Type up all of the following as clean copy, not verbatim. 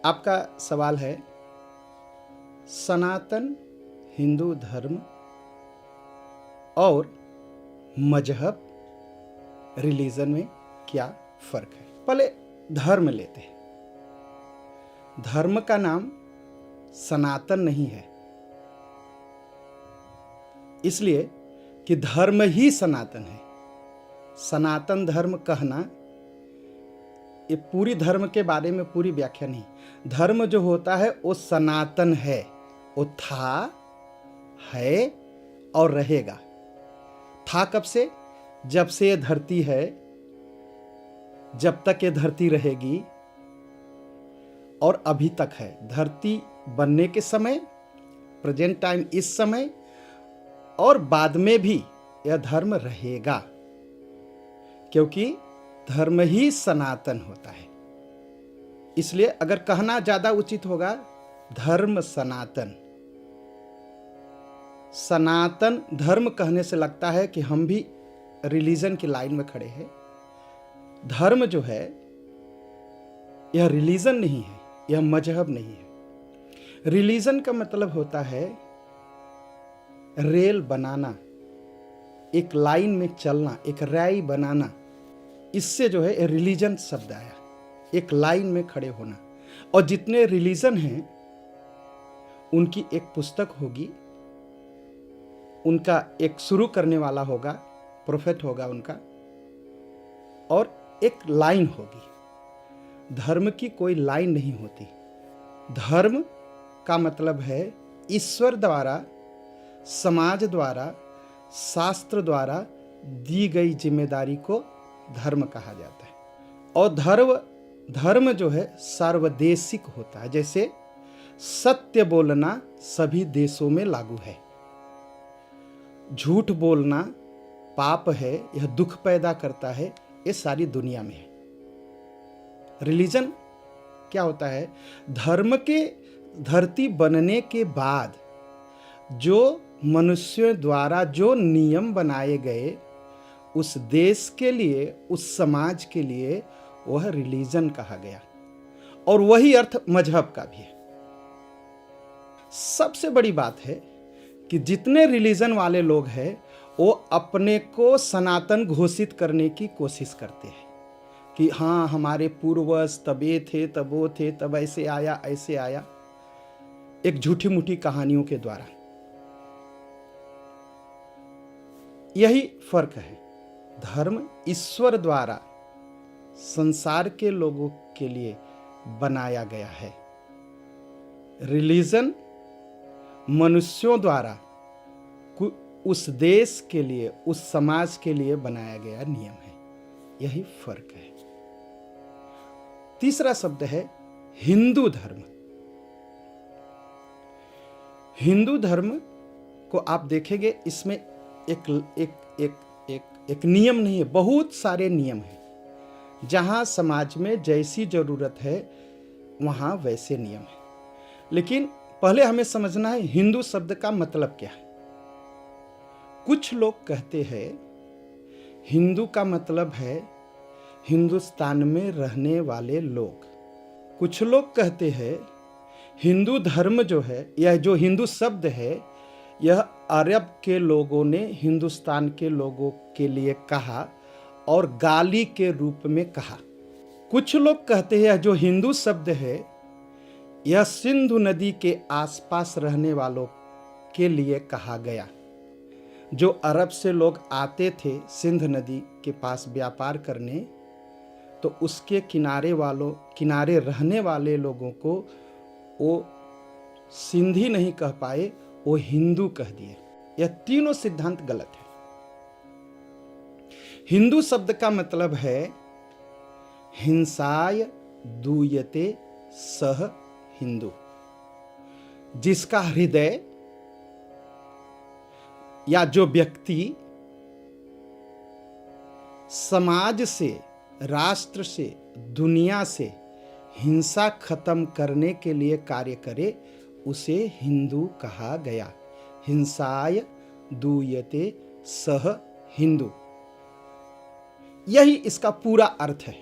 आपका सवाल है, सनातन हिंदू धर्म और मजहब रिलीजन में क्या फर्क है। पहले धर्म लेते हैं। धर्म का नाम सनातन नहीं है, इसलिए कि धर्म ही सनातन है। सनातन धर्म कहना ये पूरी धर्म के बारे में पूरी व्याख्या नहीं। धर्म जो होता है वो सनातन है, वो था, है और रहेगा। था कब से? जब से ये धरती है, जब तक ये धरती रहेगी, और अभी तक है। धरती बनने के समय, प्रेजेंट टाइम इस समय, और बाद में भी यह धर्म रहेगा, क्योंकि धर्म ही सनातन होता है। इसलिए अगर कहना ज्यादा उचित होगा, धर्म सनातन। सनातन धर्म कहने से लगता है कि हम भी रिलीजन की लाइन में खड़े हैं। धर्म जो है यह रिलीजन नहीं है, यह मजहब नहीं है। रिलीजन का मतलब होता है रेल बनाना, एक लाइन में चलना, एक रैली बनाना। इससे जो है रिलीजन शब्द आया, एक लाइन में खड़े होना। और जितने रिलीजन हैं उनकी एक पुस्तक होगी, उनका एक शुरू करने वाला होगा, प्रोफेट होगा उनका, और एक लाइन होगी। धर्म की कोई लाइन नहीं होती। धर्म का मतलब है ईश्वर द्वारा, समाज द्वारा, शास्त्र द्वारा दी गई जिम्मेदारी को धर्म कहा जाता है। और धर्म जो है सार्वदेशिक होता है। जैसे सत्य बोलना सभी देशों में लागू है, झूठ बोलना पाप है, यह दुख पैदा करता है, ये सारी दुनिया में है। रिलीजन क्या होता है? धर्म के धरती बनने के बाद जो मनुष्यों द्वारा जो नियम बनाए गए उस देश के लिए, उस समाज के लिए, वह रिलीजन कहा गया। और वही अर्थ मजहब का भी है। सबसे बड़ी बात है कि जितने रिलीजन वाले लोग हैं वो अपने को सनातन घोषित करने की कोशिश करते हैं कि हाँ, हमारे पूर्वज तब ये थे, तब वो थे, तब ऐसे आया, ऐसे आया, एक झूठी मूठी कहानियों के द्वारा। यही फर्क है। धर्म ईश्वर द्वारा संसार के लोगों के लिए बनाया गया है। रिलीजन मनुष्यों द्वारा उस देश के लिए, उस समाज के लिए बनाया गया नियम है। यही फर्क है। तीसरा शब्द है हिंदू धर्म। हिंदू धर्म को आप देखेंगे, इसमें एक नियम नहीं है, बहुत सारे नियम हैं। जहां समाज में जैसी जरूरत है वहां वैसे नियम है। लेकिन पहले हमें समझना है हिंदू शब्द का मतलब क्या है। कुछ लोग कहते हैं हिंदू का मतलब है हिंदुस्तान में रहने वाले लोग। कुछ लोग कहते हैं हिंदू धर्म जो है, यह जो हिंदू शब्द है, यह अरब के लोगों ने हिंदुस्तान के लोगों के लिए कहा और गाली के रूप में कहा। कुछ लोग कहते हैं जो हिंदू शब्द है यह सिंधु नदी के आसपास रहने वालों के लिए कहा गया। जो अरब से लोग आते थे सिंध नदी के पास व्यापार करने, तो उसके किनारे रहने वाले लोगों को वो सिंधी नहीं कह पाए, वो हिंदू कह दिए। यह तीनों सिद्धांत गलत है। हिंदू शब्द का मतलब है हिंसाय दूयते सह हिंदू, जिसका हृदय या जो व्यक्ति समाज से, राष्ट्र से, दुनिया से हिंसा खत्म करने के लिए कार्य करे, उसे हिंदू कहा गया। हिंसाय दूयते सह हिंदू, यही इसका पूरा अर्थ है।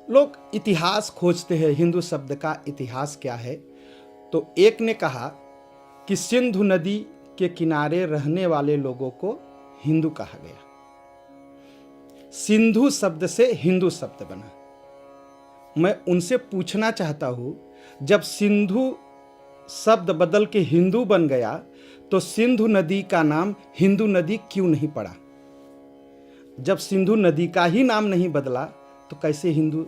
लोग इतिहास खोजते हैं, हिंदू शब्द का इतिहास क्या है। तो एक ने कहा कि सिंधु नदी के किनारे रहने वाले लोगों को हिंदू कहा गया। सिंधु शब्द से हिंदू शब्द बना। मैं उनसे पूछना चाहता हूं, जब सिंधु शब्द बदल के हिंदू बन गया तो सिंधु नदी का नाम हिंदू नदी क्यों नहीं पड़ा? जब सिंधु नदी का ही नाम नहीं बदला तो कैसे हिंदू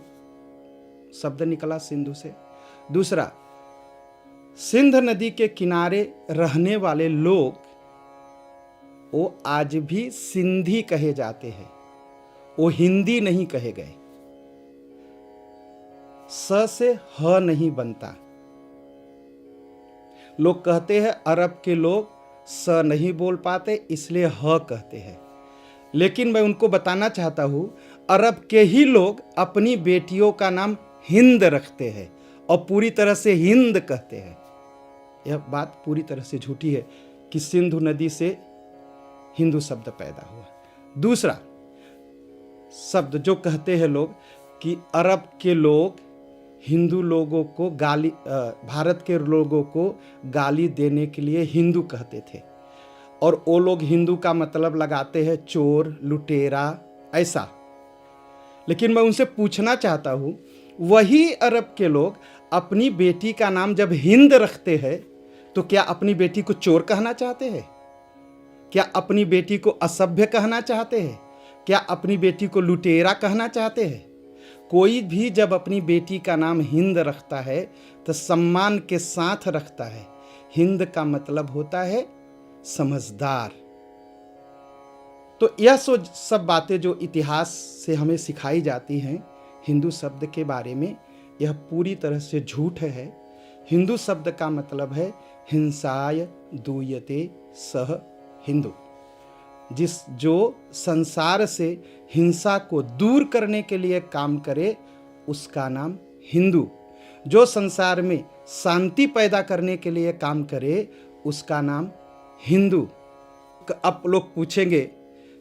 शब्द निकला सिंधु से? दूसरा, सिंध नदी के किनारे रहने वाले लोग वो आज भी सिंधी कहे जाते हैं, वो हिंदी नहीं कहे गए। स से ह नहीं बनता। लोग कहते हैं अरब के लोग स नहीं बोल पाते इसलिए ह कहते हैं, लेकिन मैं उनको बताना चाहता हूं, अरब के ही लोग अपनी बेटियों का नाम हिंद रखते हैं और पूरी तरह से हिंद कहते हैं। यह बात पूरी तरह से झूठी है कि सिंधु नदी से हिंदू शब्द पैदा हुआ। दूसरा शब्द जो कहते हैं लोग कि अरब के लोग हिंदू लोगों को गाली, भारत के लोगों को गाली देने के लिए हिंदू कहते थे, और वो लोग हिंदू का मतलब लगाते हैं चोर, लुटेरा, ऐसा। लेकिन मैं उनसे पूछना चाहता हूं, वही अरब के लोग अपनी बेटी का नाम जब हिंद रखते हैं तो क्या अपनी बेटी को चोर कहना चाहते हैं? क्या अपनी बेटी को असभ्य कहना चाहते हैं? क्या अपनी बेटी को लुटेरा कहना चाहते हैं? कोई भी जब अपनी बेटी का नाम हिंद रखता है तो सम्मान के साथ रखता है। हिंद का मतलब होता है समझदार। तो यह सब बातें जो इतिहास से हमें सिखाई जाती हैं हिंदू शब्द के बारे में, यह पूरी तरह से झूठ है। हिंदू शब्द का मतलब है हिंसाय दूयते सह हिंदू, जो संसार से हिंसा को दूर करने के लिए काम करे उसका नाम हिंदू। जो संसार में शांति पैदा करने के लिए काम करे उसका नाम हिंदू। अब लोग पूछेंगे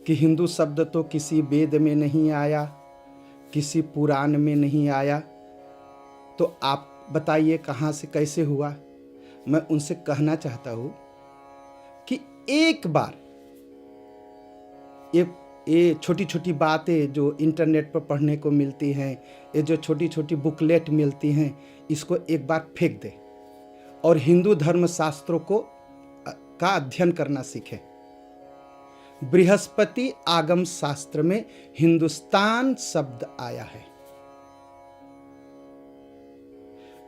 कि हिंदू शब्द तो किसी वेद में नहीं आया, किसी पुराण में नहीं आया, तो आप बताइए कहाँ से कैसे हुआ? मैं उनसे कहना चाहता हूँ कि एक बार ये छोटी छोटी बातें जो इंटरनेट पर पढ़ने को मिलती हैं, ये जो छोटी छोटी बुकलेट मिलती हैं, इसको एक बार फेंक दे और हिंदू धर्म शास्त्रों का अध्ययन करना सीखें। बृहस्पति आगम शास्त्र में हिंदुस्तान शब्द आया है,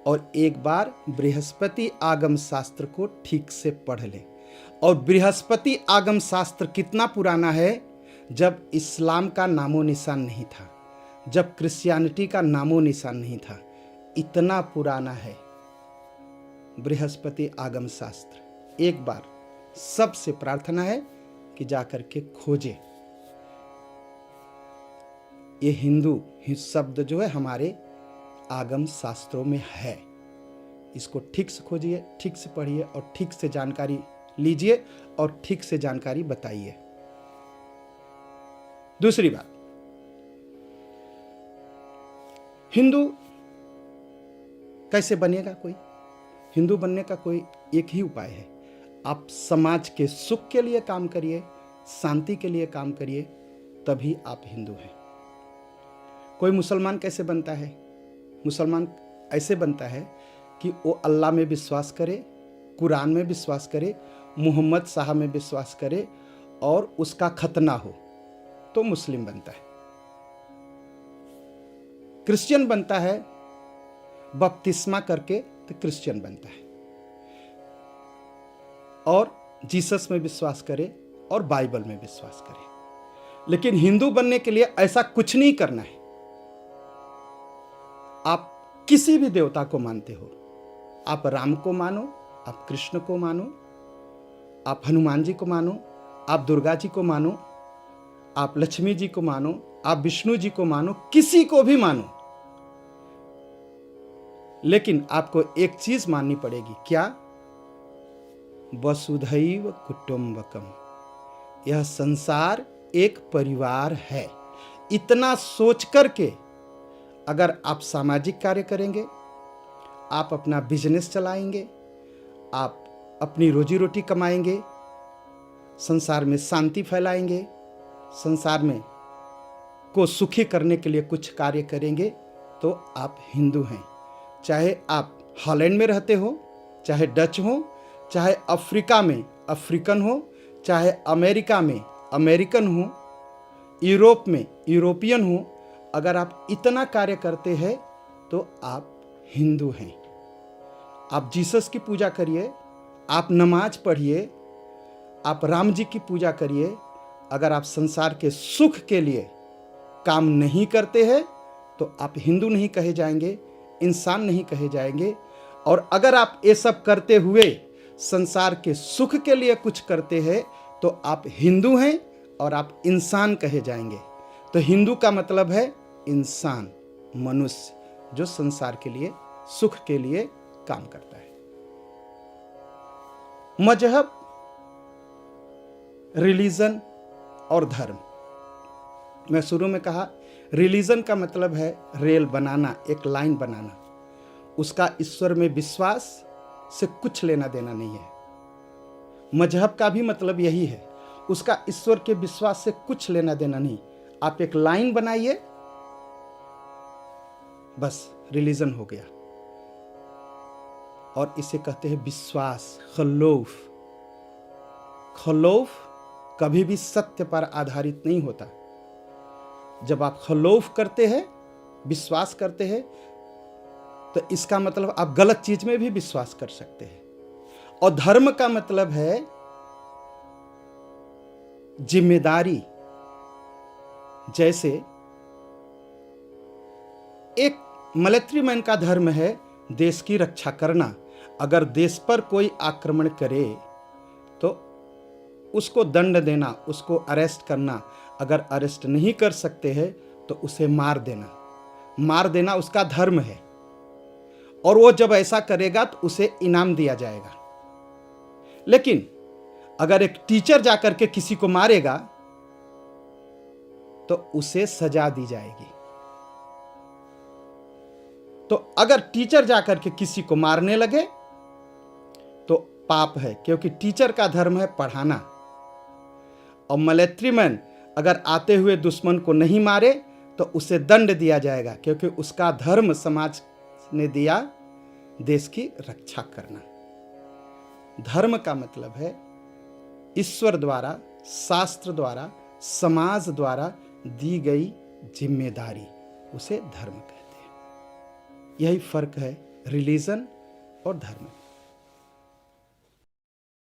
और एक बार बृहस्पति आगम शास्त्र को ठीक से पढ़ लें। और बृहस्पति आगम शास्त्र कितना पुराना है? जब इस्लाम का नामो निशान नहीं था, जब क्रिश्चियनिटी का नामो निशान नहीं था, इतना पुराना है बृहस्पति आगम शास्त्र। एक बार सबसे प्रार्थना है कि जाकर के खोजे। ये हिंदू शब्द जो है हमारे आगम शास्त्रों में है, इसको ठीक से खोजिए, ठीक से पढ़िए और ठीक से जानकारी लीजिए और ठीक से जानकारी बताइए। दूसरी बात, हिंदू कैसे बनेगा? कोई हिंदू बनने का कोई एक ही उपाय है, आप समाज के सुख के लिए काम करिए, शांति के लिए काम करिए, तभी आप हिंदू हैं। कोई मुसलमान कैसे बनता है? मुसलमान ऐसे बनता है कि वो अल्लाह में विश्वास करे, कुरान में विश्वास करे, मोहम्मद साहब में विश्वास करे और उसका खतना हो तो मुस्लिम बनता है। क्रिश्चियन बनता है बपतिस्मा करके तो क्रिश्चियन बनता है, और जीसस में विश्वास करे और बाइबल में विश्वास करे। लेकिन हिंदू बनने के लिए ऐसा कुछ नहीं करना है। आप किसी भी देवता को मानते हो, आप राम को मानो, आप कृष्ण को मानो, आप हनुमान जी को मानो, आप दुर्गा जी को मानो, आप लक्ष्मी जी को मानो, आप विष्णु जी को मानो, किसी को भी मानो, लेकिन आपको एक चीज माननी पड़ेगी। क्या? वसुधैव कुटुंबकम, यह संसार एक परिवार है। इतना सोच करके अगर आप सामाजिक कार्य करेंगे, आप अपना बिजनेस चलाएंगे, आप अपनी रोजी रोटी कमाएंगे, संसार में शांति फैलाएंगे, संसार में को सुखी करने के लिए कुछ कार्य करेंगे, तो आप हिंदू हैं। चाहे आप हॉलैंड में रहते हो, चाहे डच हो, चाहे अफ्रीका में अफ्रीकन हो, चाहे अमेरिका में अमेरिकन हो, यूरोप में यूरोपियन हो, अगर आप इतना कार्य करते हैं तो आप हिंदू हैं। आप जीसस की पूजा करिए, आप नमाज पढ़िए, आप राम जी की पूजा करिए, अगर आप संसार के सुख के लिए काम नहीं करते हैं तो आप हिंदू नहीं कहे जाएंगे, इंसान नहीं कहे जाएंगे। और अगर आप ये सब करते हुए संसार के सुख के लिए कुछ करते हैं तो आप हिंदू हैं और आप इंसान कहे जाएंगे। तो हिंदू का मतलब है इंसान, मनुष्य, जो संसार के लिए सुख के लिए काम करता है। मजहब, रिलीजन और धर्म। मैं शुरू में कहा रिलीजन का मतलब है रेल बनाना, एक लाइन बनाना। उसका ईश्वर में विश्वास से कुछ लेना देना नहीं है। मजहब का भी मतलब यही है, उसका ईश्वर के विश्वास से कुछ लेना देना नहीं। आप एक लाइन बनाइए, बस रिलीजन हो गया। और इसे कहते हैं विश्वास, खलौफ। खलौफ कभी भी सत्य पर आधारित नहीं होता। जब आप खलौफ करते हैं, विश्वास करते हैं, तो इसका मतलब आप गलत चीज में भी विश्वास कर सकते हैं। और धर्म का मतलब है जिम्मेदारी। जैसे एक मिलिट्री मैन का धर्म है देश की रक्षा करना। अगर देश पर कोई आक्रमण करे तो उसको दंड देना, उसको अरेस्ट करना। अगर अरेस्ट नहीं कर सकते हैं तो उसे मार देना। मार देना उसका धर्म है, और वो जब ऐसा करेगा तो उसे इनाम दिया जाएगा। लेकिन अगर एक टीचर जाकर के किसी को मारेगा तो उसे सजा दी जाएगी। तो अगर टीचर जाकर के किसी को मारने लगे तो पाप है, क्योंकि टीचर का धर्म है पढ़ाना। और मिलिट्री मैन अगर आते हुए दुश्मन को नहीं मारे तो उसे दंड दिया जाएगा, क्योंकि उसका धर्म समाज ने दिया देश की रक्षा करना। धर्म का मतलब है ईश्वर द्वारा, शास्त्र द्वारा, समाज द्वारा दी गई जिम्मेदारी, उसे धर्म कहते हैं। यही फर्क है रिलीजन और धर्म।